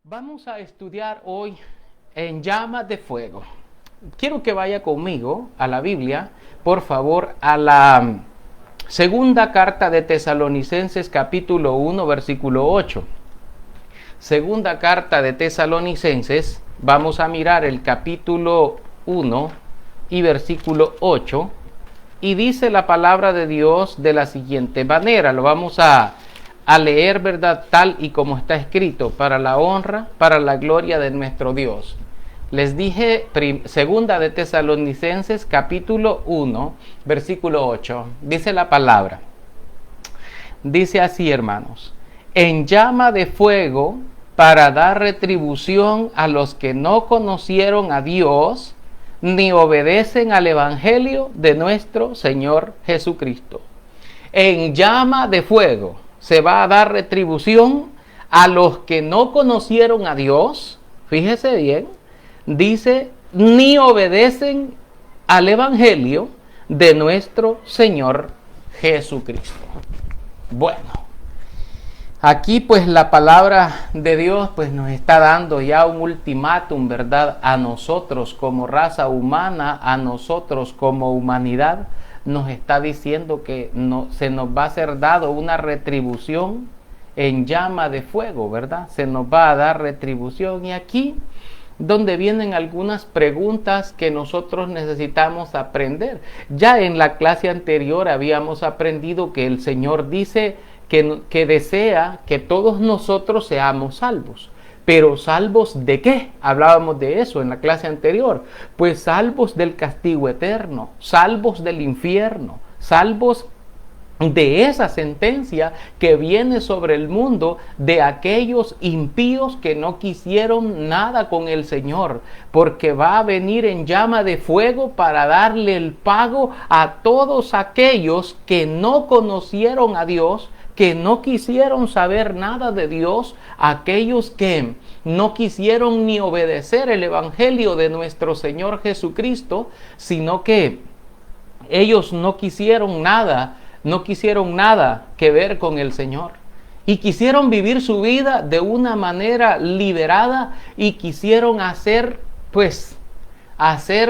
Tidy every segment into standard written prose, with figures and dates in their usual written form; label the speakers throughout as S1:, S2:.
S1: Vamos a estudiar hoy en llamas de fuego. Quiero que vaya conmigo a la Biblia, por favor, a la segunda carta de Tesalonicenses capítulo 1, versículo 8. Segunda carta de Tesalonicenses, vamos a mirar el capítulo 1 y versículo 8. Y dice la palabra de Dios de la siguiente manera, lo vamos a leer, ¿verdad? Tal y como está escrito, para la honra, para la gloria de nuestro Dios. Les dije, segunda de Tesalonicenses, capítulo 1, versículo 8. Dice la palabra. Dice así, hermanos. En llama de fuego, para dar retribución a los que no conocieron a Dios, ni obedecen al evangelio de nuestro Señor Jesucristo. En llama de fuego se va a dar retribución a los que no conocieron a Dios. Fíjese bien, dice, ni obedecen al evangelio de nuestro Señor Jesucristo. Bueno, aquí pues la palabra de Dios pues nos está dando ya un ultimátum, ¿verdad? A nosotros como raza humana, a nosotros como humanidad, nos está diciendo que se nos va a ser dado una retribución en llama de fuego, ¿verdad? Se nos va a dar retribución. Y aquí donde vienen algunas preguntas que nosotros necesitamos aprender. Ya en la clase anterior habíamos aprendido que el Señor dice que desea que todos nosotros seamos salvos. Pero ¿salvos de qué? Hablábamos de eso en la clase anterior. Pues salvos del castigo eterno, salvos del infierno, salvos de esa sentencia que viene sobre el mundo de aquellos impíos que no quisieron nada con el Señor, porque va a venir en llama de fuego para darle el pago a todos aquellos que no conocieron a Dios, que no quisieron saber nada de Dios, aquellos que no quisieron ni obedecer el evangelio de nuestro Señor Jesucristo, sino que ellos no quisieron nada que ver con el Señor. Y quisieron vivir su vida de una manera liberada y quisieron hacer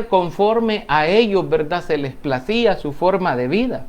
S1: conforme a ellos, ¿verdad? Se les placía su forma de vida.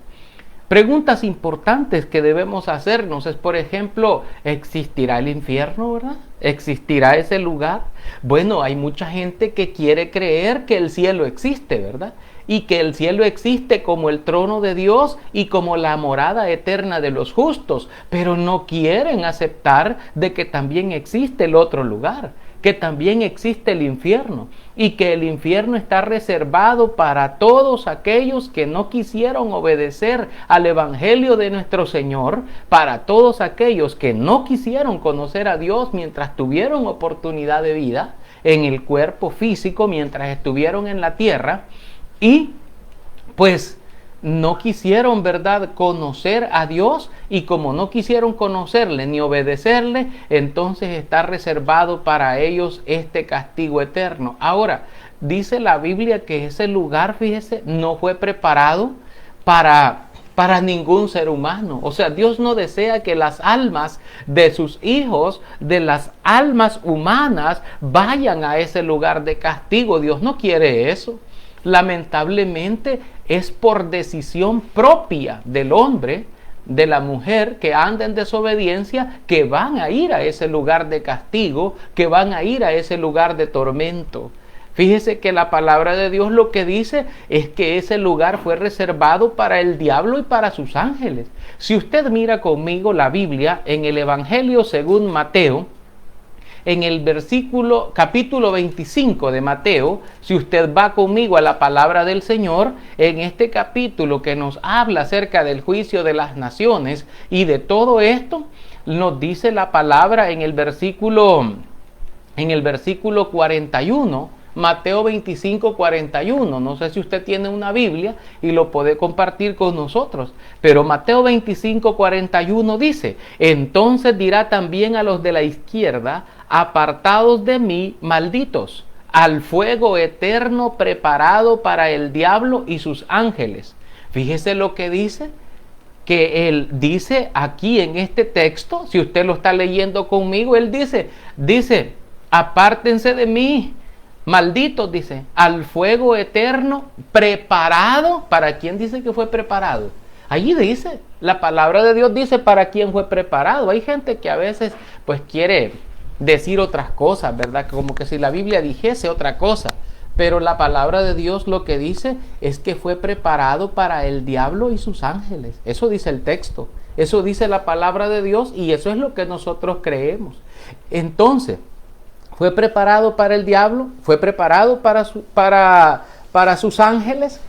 S1: Preguntas importantes que debemos hacernos es, por ejemplo, ¿existirá el infierno, verdad? ¿Existirá ese lugar? Bueno, hay mucha gente que quiere creer que el cielo existe, ¿verdad? Y que el cielo existe como el trono de Dios y como la morada eterna de los justos, pero no quieren aceptar de que también existe el otro lugar, que también existe el infierno y que el infierno está reservado para todos aquellos que no quisieron obedecer al evangelio de nuestro Señor, para todos aquellos que no quisieron conocer a Dios mientras tuvieron oportunidad de vida en el cuerpo físico, mientras estuvieron en la tierra, y pues no quisieron, ¿verdad?, conocer a Dios, y como no quisieron conocerle ni obedecerle, entonces está reservado para ellos este castigo eterno. Ahora, dice la Biblia que ese lugar, fíjese, no fue preparado para ningún ser humano. O sea, Dios no desea que las almas de sus hijos, de las almas humanas, vayan a ese lugar de castigo. Dios no quiere eso. Lamentablemente es por decisión propia del hombre, de la mujer que anda en desobediencia, que van a ir a ese lugar de castigo, que van a ir a ese lugar de tormento. Fíjese que la palabra de Dios lo que dice es que ese lugar fue reservado para el diablo y para sus ángeles. Si usted mira conmigo la Biblia en el Evangelio según Mateo, en el capítulo 25 de Mateo, si usted va conmigo a la palabra del Señor, en este capítulo que nos habla acerca del juicio de las naciones y de todo esto, nos dice la palabra en el versículo 41, Mateo 25, 41. No sé si usted tiene una Biblia y lo puede compartir con nosotros. Pero Mateo 25, 41 dice: entonces dirá también a los de la izquierda, apartados de mí, malditos, al fuego eterno preparado para el diablo y sus ángeles. Fíjese lo que dice. que él dice aquí en este texto, si usted lo está leyendo conmigo, él dice, apártense de mí, malditos, dice, al fuego eterno preparado. ¿Para quién dice que fue preparado? Allí dice, la palabra de Dios dice para quién fue preparado. Hay gente que a veces pues quiere decir otras cosas, ¿verdad? Como que si la Biblia dijese otra cosa. Pero la palabra de Dios lo que dice es que fue preparado para el diablo y sus ángeles. Eso dice el texto. Eso dice la palabra de Dios y eso es lo que nosotros creemos. Entonces, fue preparado para el diablo, fue preparado para sus ángeles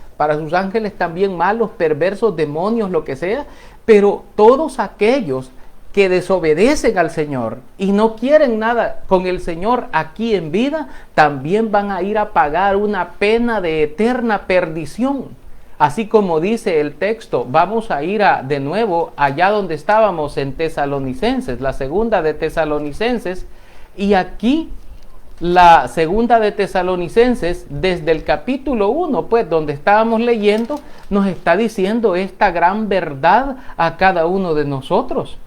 S1: también malos, perversos, demonios, lo que sea. Pero todos aquellos que desobedecen al Señor y no quieren nada con el Señor aquí en vida, también van a ir a pagar una pena de eterna perdición. Así como dice el texto, vamos a ir de nuevo allá donde estábamos en Tesalonicenses, la segunda de Tesalonicenses, y aquí la segunda de Tesalonicenses, desde el capítulo 1, pues donde estábamos leyendo, nos está diciendo esta gran verdad a cada uno de nosotros.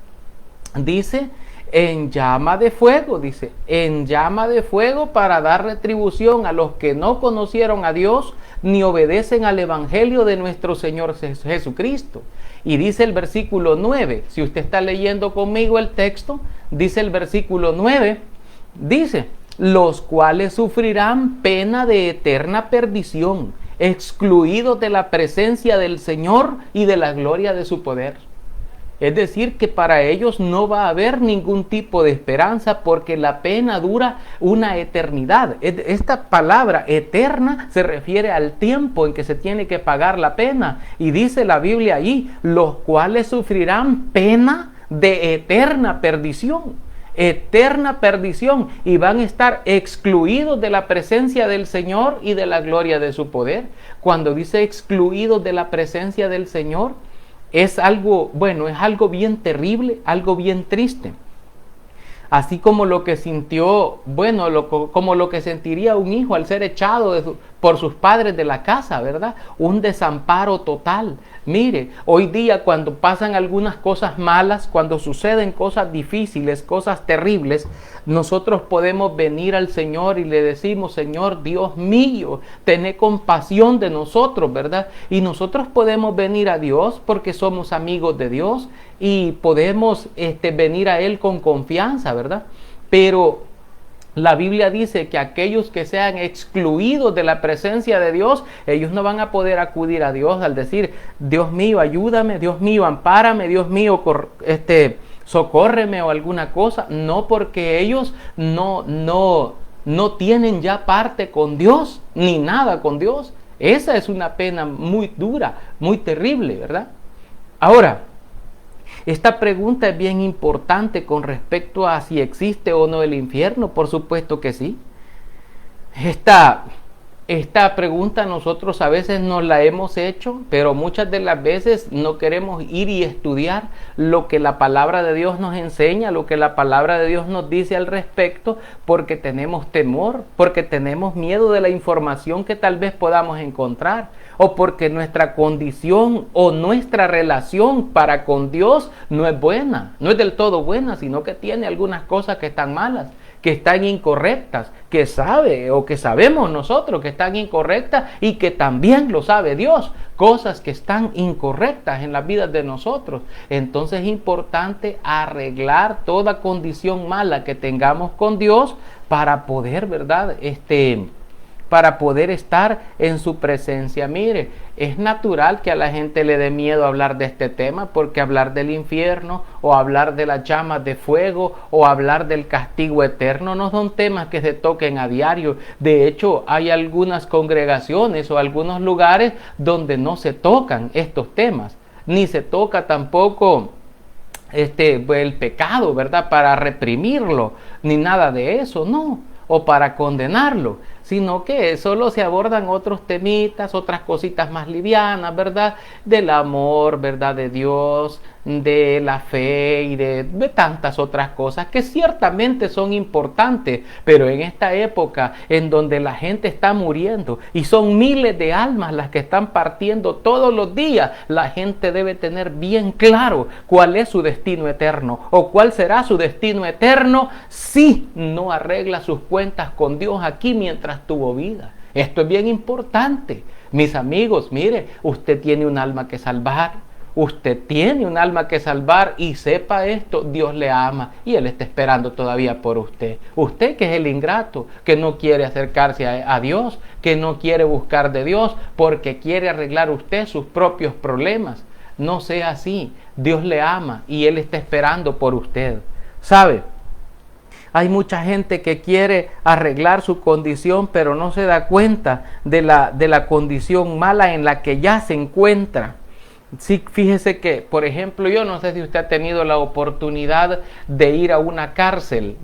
S1: Dice, en llama de fuego, dice, en llama de fuego para dar retribución a los que no conocieron a Dios ni obedecen al evangelio de nuestro Señor Jesucristo. Y dice el versículo 9, si usted está leyendo conmigo el texto, dice el versículo 9, dice, los cuales sufrirán pena de eterna perdición, excluidos de la presencia del Señor y de la gloria de su poder. Es decir, que para ellos no va a haber ningún tipo de esperanza porque la pena dura una eternidad. Esta palabra eterna se refiere al tiempo en que se tiene que pagar la pena. Y dice la Biblia allí, los cuales sufrirán pena de eterna perdición. Eterna perdición. Y van a estar excluidos de la presencia del Señor y de la gloria de su poder. Cuando dice excluidos de la presencia del Señor, es algo, bueno, es algo bien terrible, algo bien triste. Así como lo que sintió, bueno, como lo que sentiría un hijo al ser echado por sus padres de la casa, ¿verdad? Un desamparo total. Mire, hoy día cuando pasan algunas cosas malas, cuando suceden cosas difíciles, cosas terribles, nosotros podemos venir al Señor y le decimos, Señor, Dios mío, tené compasión de nosotros, ¿verdad? Y nosotros podemos venir a Dios porque somos amigos de Dios y podemos venir a Él con confianza, ¿verdad? Pero la Biblia dice que aquellos que sean excluidos de la presencia de Dios, ellos no van a poder acudir a Dios al decir, Dios mío, ayúdame, Dios mío, ampárame, Dios mío, socórreme o alguna cosa. No, porque ellos no tienen ya parte con Dios, ni nada con Dios. Esa es una pena muy dura, muy terrible, ¿verdad? Ahora, esta pregunta es bien importante con respecto a si existe o no el infierno. Por supuesto que sí. Esta pregunta nosotros a veces nos la hemos hecho, pero muchas de las veces no queremos ir y estudiar lo que la palabra de Dios nos enseña, lo que la palabra de Dios nos dice al respecto, porque tenemos temor, porque tenemos miedo de la información que tal vez podamos encontrar, o porque nuestra condición o nuestra relación para con Dios no es buena, no es del todo buena, sino que tiene algunas cosas que están malas, que están incorrectas, que sabe o que sabemos nosotros que están incorrectas y que también lo sabe Dios, cosas que están incorrectas en las vidas de nosotros. Entonces es importante arreglar toda condición mala que tengamos con Dios para poder, ¿verdad?, para poder estar en su presencia. Mire, es natural que a la gente le dé miedo hablar de este tema, porque hablar del infierno o hablar de las llamas de fuego o hablar del castigo eterno no son temas que se toquen a diario. De hecho, hay algunas congregaciones o algunos lugares donde no se tocan estos temas, ni se toca tampoco el pecado, ¿verdad?, para reprimirlo, ni nada de eso, no, o para condenarlo, sino que solo se abordan otros temitas, otras cositas más livianas, ¿verdad?, del amor, ¿verdad?, de Dios, de la fe y de tantas otras cosas que ciertamente son importantes, pero en esta época en donde la gente está muriendo y son miles de almas las que están partiendo todos los días, la gente debe tener bien claro cuál es su destino eterno o cuál será su destino eterno si no arregla sus cuentas con Dios aquí mientras tuvo vida. Esto es bien importante. Mis amigos, mire, usted tiene un alma que salvar. Usted tiene un alma que salvar y sepa esto, Dios le ama y Él está esperando todavía por usted. Usted que es el ingrato, que no quiere acercarse a Dios, que no quiere buscar de Dios porque quiere arreglar usted sus propios problemas. No sea así. Dios le ama y Él está esperando por usted. ¿Sabe? Hay mucha gente que quiere arreglar su condición, pero no se da cuenta de la condición mala en la que ya se encuentra. Sí, fíjese que, por ejemplo, yo no sé si usted ha tenido la oportunidad de ir a una cárcel,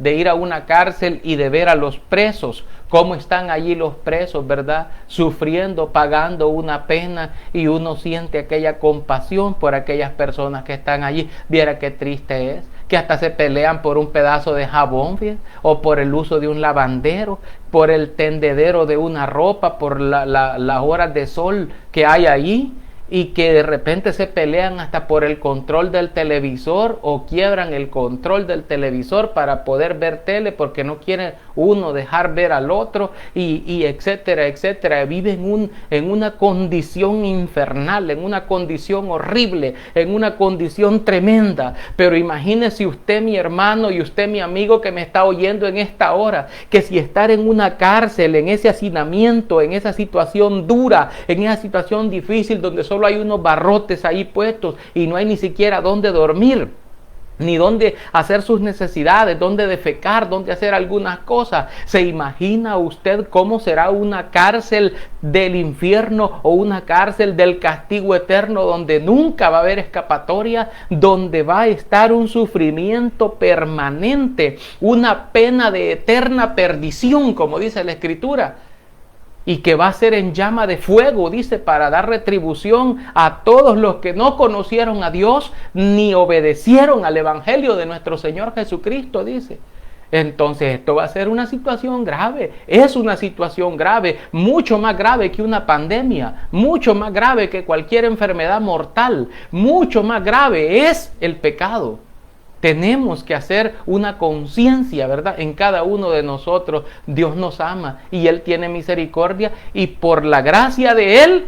S1: y de ver a los presos, cómo están allí los presos, ¿verdad? Sufriendo, pagando una pena, y uno siente aquella compasión por aquellas personas que están allí. Viera qué triste es, que hasta se pelean por un pedazo de jabón, ¿bien? O por el uso de un lavandero, por el tendedero de una ropa, por las horas de sol que hay allí. Y que de repente se pelean hasta por el control del televisor o quiebran el control del televisor para poder ver tele porque no quiere uno dejar ver al otro y etcétera, etcétera. Viven en una condición infernal, en una condición horrible, en una condición tremenda. Pero imagínese usted, mi hermano, y usted, mi amigo que me está oyendo en esta hora, que si estar en una cárcel, en ese hacinamiento, en esa situación dura, en esa situación difícil donde solo hay unos barrotes ahí puestos y no hay ni siquiera dónde dormir, ni dónde hacer sus necesidades, dónde defecar, dónde hacer algunas cosas. ¿Se imagina usted cómo será una cárcel del infierno o una cárcel del castigo eterno donde nunca va a haber escapatoria, donde va a estar un sufrimiento permanente, una pena de eterna perdición, como dice la Escritura? Y que va a ser en llama de fuego, dice, para dar retribución a todos los que no conocieron a Dios ni obedecieron al Evangelio de nuestro Señor Jesucristo, dice. Entonces esto va a ser una situación grave, es una situación grave, mucho más grave que una pandemia, mucho más grave que cualquier enfermedad mortal, mucho más grave es el pecado. Tenemos que hacer una conciencia, ¿verdad? En cada uno de nosotros. Dios nos ama y Él tiene misericordia y por la gracia de Él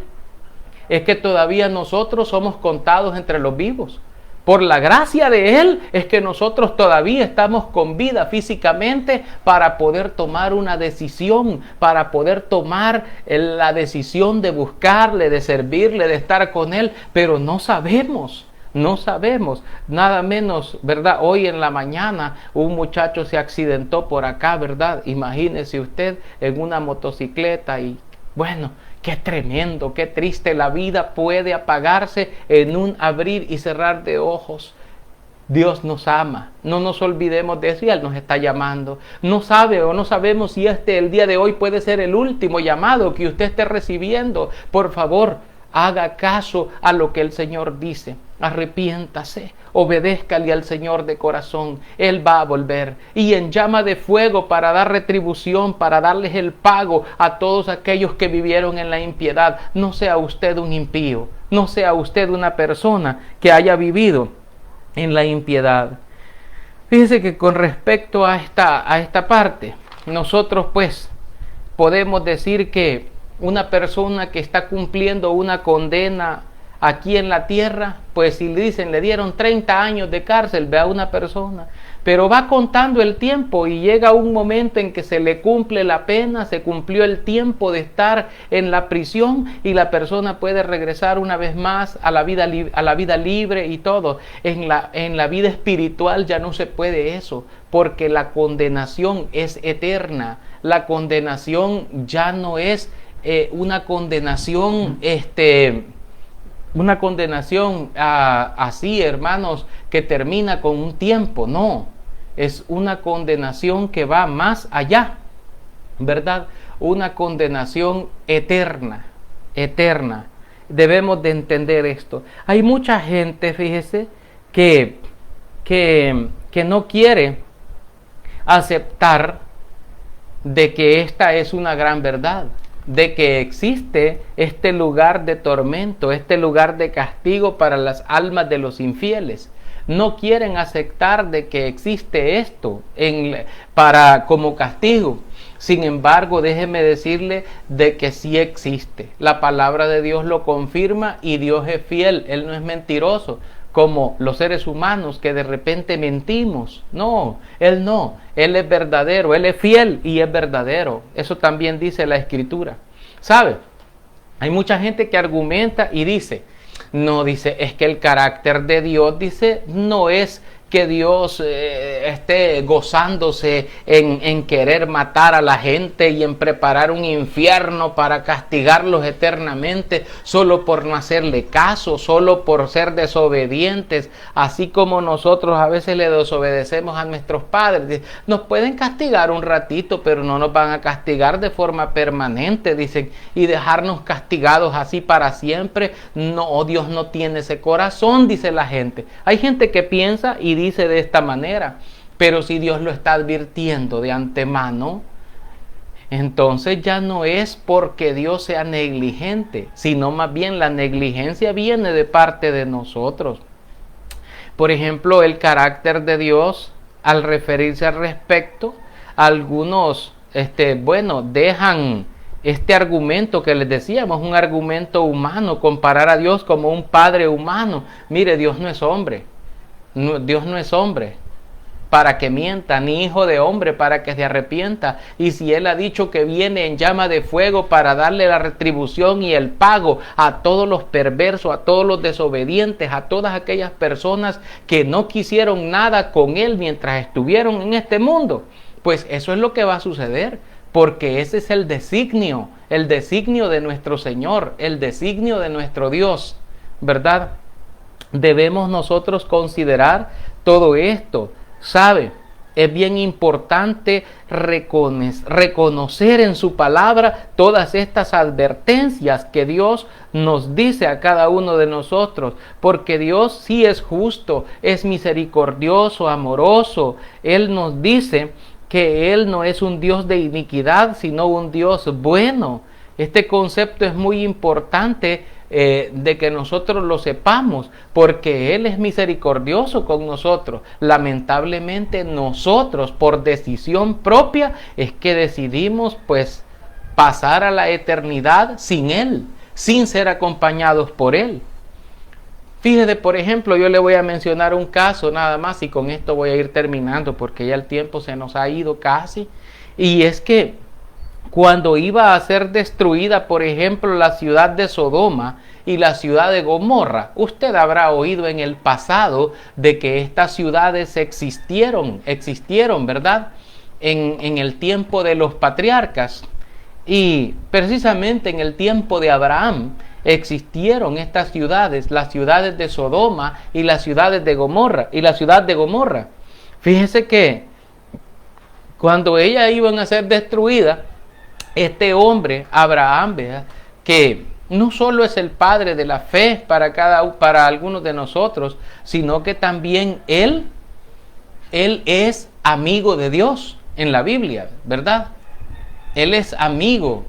S1: es que todavía nosotros somos contados entre los vivos. Por la gracia de Él es que nosotros todavía estamos con vida físicamente para poder tomar una decisión, para poder tomar la decisión de buscarle, de servirle, de estar con Él, pero no sabemos. No sabemos, nada menos, ¿verdad? Hoy en la mañana un muchacho se accidentó por acá, ¿verdad? Imagínese usted en una motocicleta y bueno, qué tremendo, qué triste. La vida puede apagarse en un abrir y cerrar de ojos. Dios nos ama, no nos olvidemos de eso y Él nos está llamando. No sabe o no sabemos si el día de hoy puede ser el último llamado que usted esté recibiendo. Por favor, haga caso a lo que el Señor dice. Arrepiéntase, obedézcale al Señor de corazón. Él va a volver y en llama de fuego para dar retribución, para darles el pago a todos aquellos que vivieron en la impiedad. No sea usted un impío, no sea usted una persona que haya vivido en la impiedad. Fíjese que con respecto a esta parte, nosotros pues podemos decir que una persona que está cumpliendo una condena aquí en la tierra, pues si le dicen, le dieron 30 años de cárcel, ve a una persona, pero va contando el tiempo y llega un momento en que se le cumple la pena, se cumplió el tiempo de estar en la prisión y la persona puede regresar una vez más a la vida libre y todo. En la vida espiritual ya no se puede eso, porque la condenación es eterna. La condenación ya no es una condenación así, hermanos, que termina con un tiempo. No, es una condenación que va más allá, ¿verdad? Una condenación eterna, eterna. Debemos de entender esto. Hay mucha gente, fíjese, que, que no quiere aceptar de que esta es una gran verdad, de que existe este lugar de tormento, este lugar de castigo para las almas de los infieles. No quieren aceptar de que existe esto como castigo. Sin embargo, déjeme decirle de que sí existe. La palabra de Dios lo confirma y Dios es fiel. Él no es mentiroso como los seres humanos que de repente mentimos. No, Él no. Él es verdadero, Él es fiel y es verdadero. Eso también dice la Escritura. ¿Sabe? Hay mucha gente que argumenta y dice, no, dice, es que el carácter de Dios, dice, no es que Dios esté gozándose en querer matar a la gente y en preparar un infierno para castigarlos eternamente solo por no hacerle caso, solo por ser desobedientes, así como nosotros a veces le desobedecemos a nuestros padres. Nos pueden castigar un ratito, pero no nos van a castigar de forma permanente, dicen, y dejarnos castigados así para siempre. No, Dios no tiene ese corazón, dice la gente. Hay gente que piensa y dice de esta manera, pero si Dios lo está advirtiendo de antemano, entonces ya no es porque Dios sea negligente, sino más bien la negligencia viene de parte de nosotros. Por ejemplo, el carácter de Dios, al referirse al respecto, algunos dejan este argumento que les decíamos, un argumento humano, comparar a Dios como un padre humano. Mire, Dios no es hombre. Dios no es hombre para que mienta, ni hijo de hombre para que se arrepienta. Y si Él ha dicho que viene en llama de fuego para darle la retribución y el pago a todos los perversos, a todos los desobedientes, a todas aquellas personas que no quisieron nada con Él mientras estuvieron en este mundo, pues eso es lo que va a suceder, porque ese es el designio de nuestro Señor, el designio de nuestro Dios, ¿verdad? Debemos nosotros considerar todo esto. ¿Sabe? Es bien importante reconocer en su palabra todas estas advertencias que Dios nos dice a cada uno de nosotros, porque Dios sí es justo, es misericordioso, amoroso. Él nos dice que Él no es un Dios de iniquidad, sino un Dios bueno. Este concepto es muy importante de que nosotros lo sepamos, porque Él es misericordioso con nosotros. Lamentablemente nosotros, por decisión propia, es que decidimos pues pasar a la eternidad sin Él, sin ser acompañados por Él. Fíjese, por ejemplo, yo le voy a mencionar un caso nada más y con esto voy a ir terminando porque ya el tiempo se nos ha ido casi, y es que cuando iba a ser destruida, por ejemplo, la ciudad de Sodoma y la ciudad de Gomorra, usted habrá oído en el pasado de que estas ciudades existieron, ¿verdad? En el tiempo de los patriarcas, y precisamente en el tiempo de Abraham existieron estas ciudades, las ciudades de Sodoma y las ciudades de Gomorra, y la ciudad de Gomorra. Fíjese que cuando ellas iban a ser destruidas, este hombre, Abraham, ¿verdad?, que no solo es el padre de la fe para algunos de nosotros, sino que también él es amigo de Dios en la Biblia, ¿verdad? Él es amigo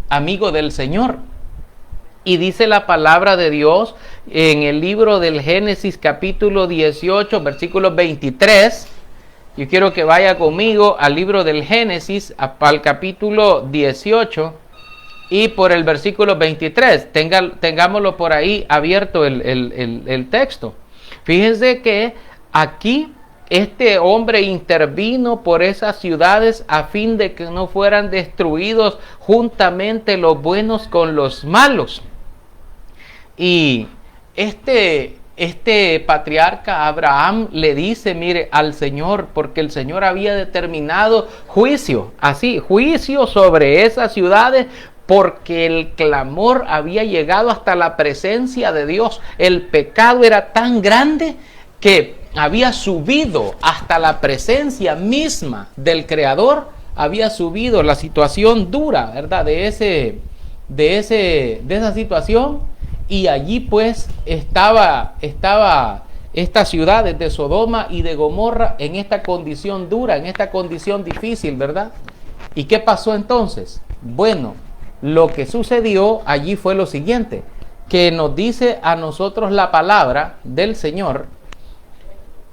S1: del Señor. Y dice la palabra de Dios en el libro del Génesis capítulo 18, versículo 23. Yo quiero que vaya conmigo al libro del Génesis, al capítulo 18 y por el versículo 23. Tengámoslo por ahí abierto el texto. Fíjense que aquí este hombre intervino por esas ciudades a fin de que no fueran destruidos juntamente los buenos con los malos. Y este patriarca Abraham le dice, mire, al Señor, porque el Señor había determinado juicio sobre esas ciudades, porque el clamor había llegado hasta la presencia de Dios. El pecado era tan grande que había subido hasta la presencia misma del Creador, había subido la situación dura, ¿verdad?, de esa situación. Y allí pues estaba estas ciudades de Sodoma y de Gomorra en esta condición dura, en esta condición difícil, ¿verdad? ¿Y qué pasó entonces? Bueno, lo que sucedió allí fue lo siguiente, que nos dice a nosotros la palabra del Señor,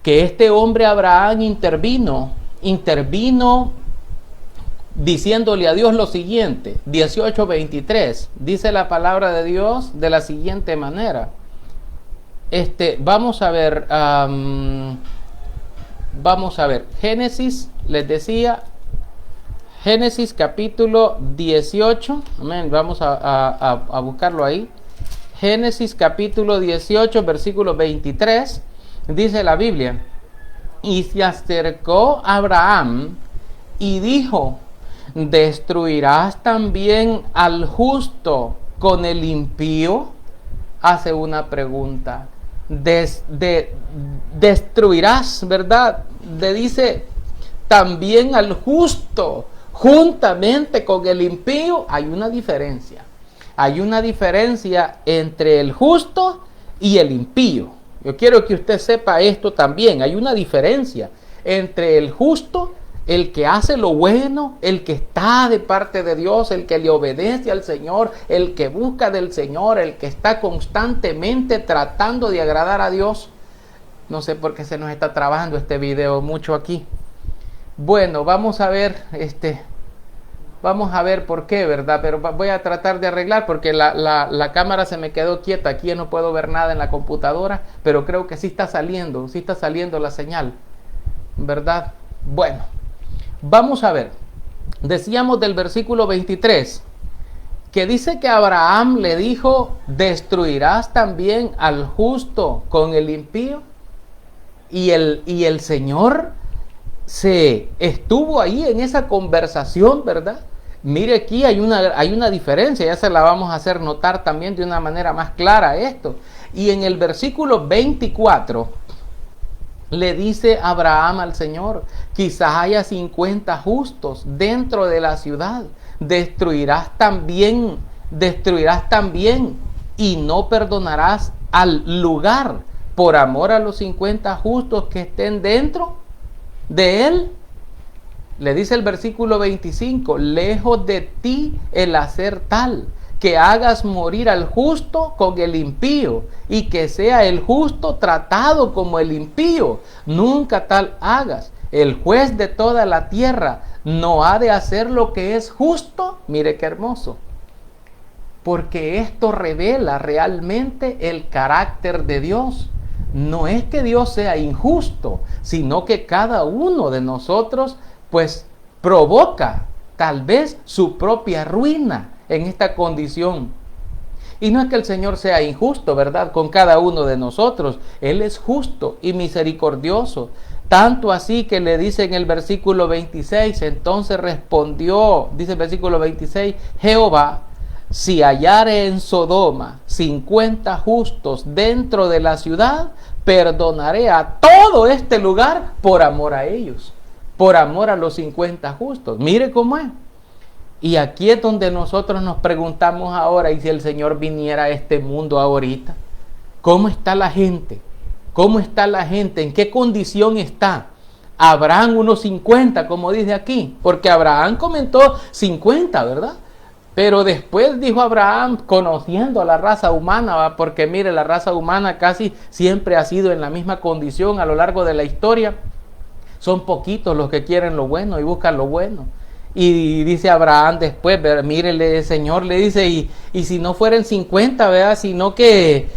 S1: que este hombre Abraham intervino diciéndole a Dios lo siguiente, 18:23, dice la palabra de Dios de la siguiente manera. Vamos a ver, Génesis, les decía, Génesis capítulo 18, amén, vamos a buscarlo ahí. Génesis capítulo 18, versículo 23, dice la Biblia, y se acercó Abraham y dijo, ¿destruirás también al justo con el impío? Hace una pregunta. Destruirás, ¿verdad? Le dice también al justo juntamente con el impío. Hay una diferencia. Hay una diferencia entre el justo y el impío. Yo quiero que usted sepa esto también. Hay una diferencia entre el justo, el que hace lo bueno, el que está de parte de Dios, el que le obedece al Señor, el que busca del Señor, el que está constantemente tratando de agradar a Dios. No sé por qué se nos está trabajando este video mucho aquí. Bueno, vamos a ver por qué, ¿verdad? Pero voy a tratar de arreglar porque la cámara se me quedó quieta. Aquí no puedo ver nada en la computadora, pero creo que sí está saliendo la señal, ¿verdad? Bueno, vamos a ver. Decíamos del versículo 23, que dice que Abraham le dijo, ¿destruirás también al justo con el impío? Y el Señor se estuvo ahí en esa conversación, ¿verdad? Mire, aquí hay una diferencia, ya se la vamos a hacer notar también de una manera más clara esto. Y en el versículo 24 le dice Abraham al Señor, quizás haya 50 justos dentro de la ciudad, destruirás también y no perdonarás al lugar por amor a los 50 justos que estén dentro de él. Le dice el versículo 25, lejos de ti el hacer tal, que hagas morir al justo con el impío, y que sea el justo tratado como el impío. Nunca tal hagas. El juez de toda la tierra no ha de hacer lo que es justo. Mire qué hermoso. Porque esto revela realmente el carácter de Dios. No es que Dios sea injusto, sino que cada uno de nosotros pues provoca tal vez su propia ruina en esta condición. Y no es que el Señor sea injusto, ¿verdad? Con cada uno de nosotros. Él es justo y misericordioso. Tanto así que le dice en el versículo 26, entonces respondió, dice el versículo 26, Jehová, si hallare en Sodoma 50 justos dentro de la ciudad, perdonaré a todo este lugar por amor a ellos. Por amor a los 50 justos. Mire cómo es. Y aquí es donde nosotros nos preguntamos ahora, y si el Señor viniera a este mundo ahorita, ¿cómo está la gente? ¿Cómo está la gente? ¿En qué condición está? ¿Habrán unos 50, como dice aquí? Porque Abraham comentó 50, ¿verdad? Pero después dijo Abraham, conociendo a la raza humana, ¿va? Porque mire, la raza humana casi siempre ha sido en la misma condición a lo largo de la historia. Son poquitos los que quieren lo bueno y buscan lo bueno. Y dice Abraham después, mírele, el Señor le dice, y si no fueran 50, ¿verdad? Sino que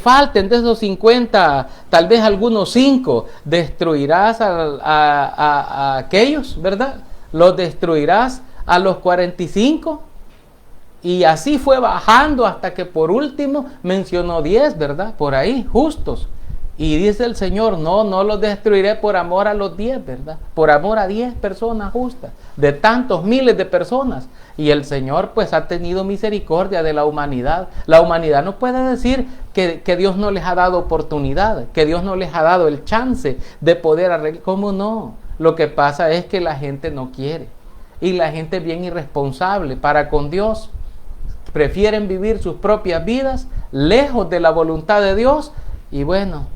S1: falten de esos 50, tal vez algunos 5, destruirás a aquellos, ¿verdad? Los destruirás a los 45. Y así fue bajando hasta que por último mencionó 10, ¿verdad? Por ahí, justos. Y dice el Señor, no los destruiré por amor a los 10, ¿verdad? Por amor a 10 personas justas, de tantos miles de personas. Y el Señor pues ha tenido misericordia de la humanidad. La humanidad no puede decir que Dios no les ha dado oportunidad, que Dios no les ha dado el chance de poder arreglar. ¿Cómo no? Lo que pasa es que la gente no quiere. Y la gente es bien irresponsable para con Dios. Prefieren vivir sus propias vidas lejos de la voluntad de Dios. Y bueno,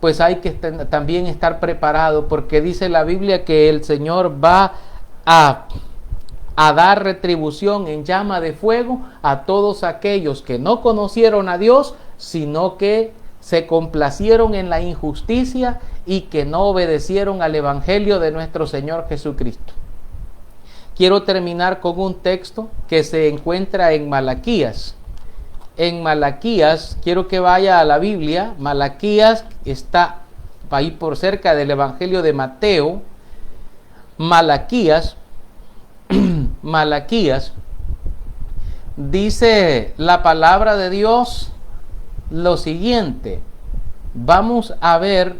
S1: pues hay que también estar preparado, porque dice la Biblia que el Señor va a dar retribución en llama de fuego a todos aquellos que no conocieron a Dios, sino que se complacieron en la injusticia y que no obedecieron al Evangelio de nuestro Señor Jesucristo. Quiero terminar con un texto que se encuentra en Malaquías. En Malaquías, quiero que vaya a la Biblia. Malaquías está ahí por cerca del Evangelio de Mateo. Malaquías, dice la palabra de Dios lo siguiente. Vamos a ver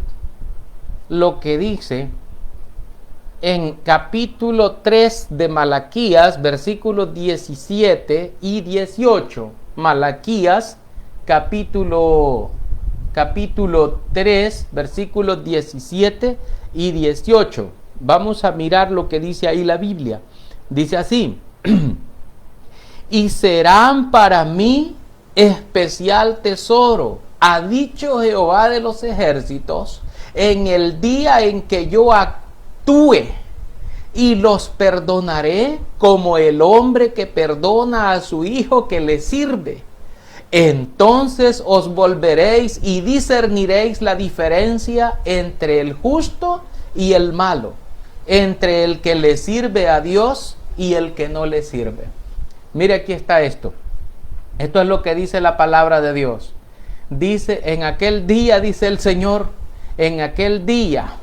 S1: lo que dice en capítulo 3 de Malaquías, versículos 17 y 18. Malaquías, capítulo 3, versículos 17 y 18. Vamos a mirar lo que dice ahí la Biblia. Dice así: y serán para mí especial tesoro, ha dicho Jehová de los ejércitos, en el día en que yo actúe, y los perdonaré como el hombre que perdona a su hijo que le sirve. Entonces os volveréis y discerniréis la diferencia entre el justo y el malo, entre el que le sirve a Dios y el que no le sirve. Mire, aquí está esto. Esto es lo que dice la palabra de Dios. Dice, en aquel día, dice el Señor, en aquel día,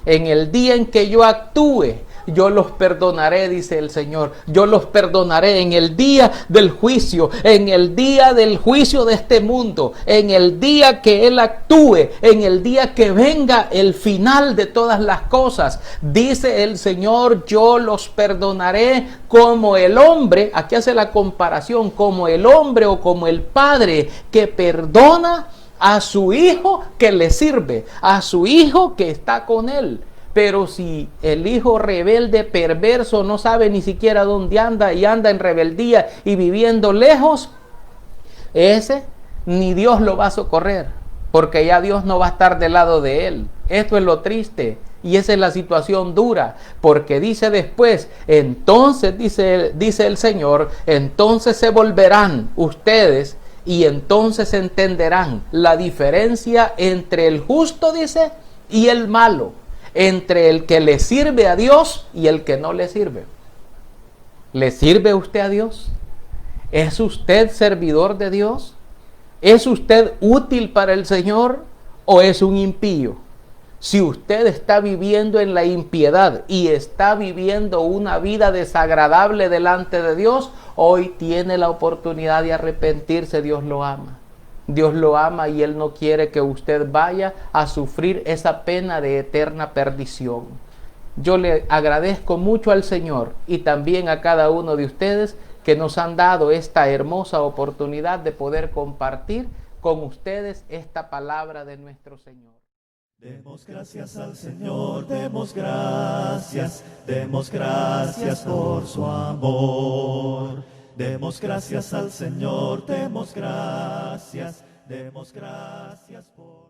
S1: en el día en que yo actúe, yo los perdonaré, dice el Señor. Yo los perdonaré en el día del juicio, en el día del juicio de este mundo, en el día que Él actúe, en el día que venga el final de todas las cosas. Dice el Señor, yo los perdonaré como el hombre, aquí hace la comparación, como el hombre o como el padre que perdona a su hijo que le sirve, a su hijo que está con él. Pero si el hijo rebelde, perverso, no sabe ni siquiera dónde anda y anda en rebeldía y viviendo lejos, ese ni Dios lo va a socorrer, porque ya Dios no va a estar del lado de él. Esto es lo triste y esa es la situación dura, porque dice después, entonces dice el Señor, entonces se volverán ustedes y entonces entenderán la diferencia entre el justo, dice, y el malo, entre el que le sirve a Dios y el que no le sirve. ¿Le sirve usted a Dios? ¿Es usted servidor de Dios? ¿Es usted útil para el Señor o es un impío? Si usted está viviendo en la impiedad y está viviendo una vida desagradable delante de Dios, hoy tiene la oportunidad de arrepentirse. Dios lo ama. Dios lo ama y Él no quiere que usted vaya a sufrir esa pena de eterna perdición. Yo le agradezco mucho al Señor y también a cada uno de ustedes que nos han dado esta hermosa oportunidad de poder compartir con ustedes esta palabra de nuestro Señor.
S2: Demos gracias al Señor, demos gracias por su amor. Demos gracias al Señor, demos gracias por...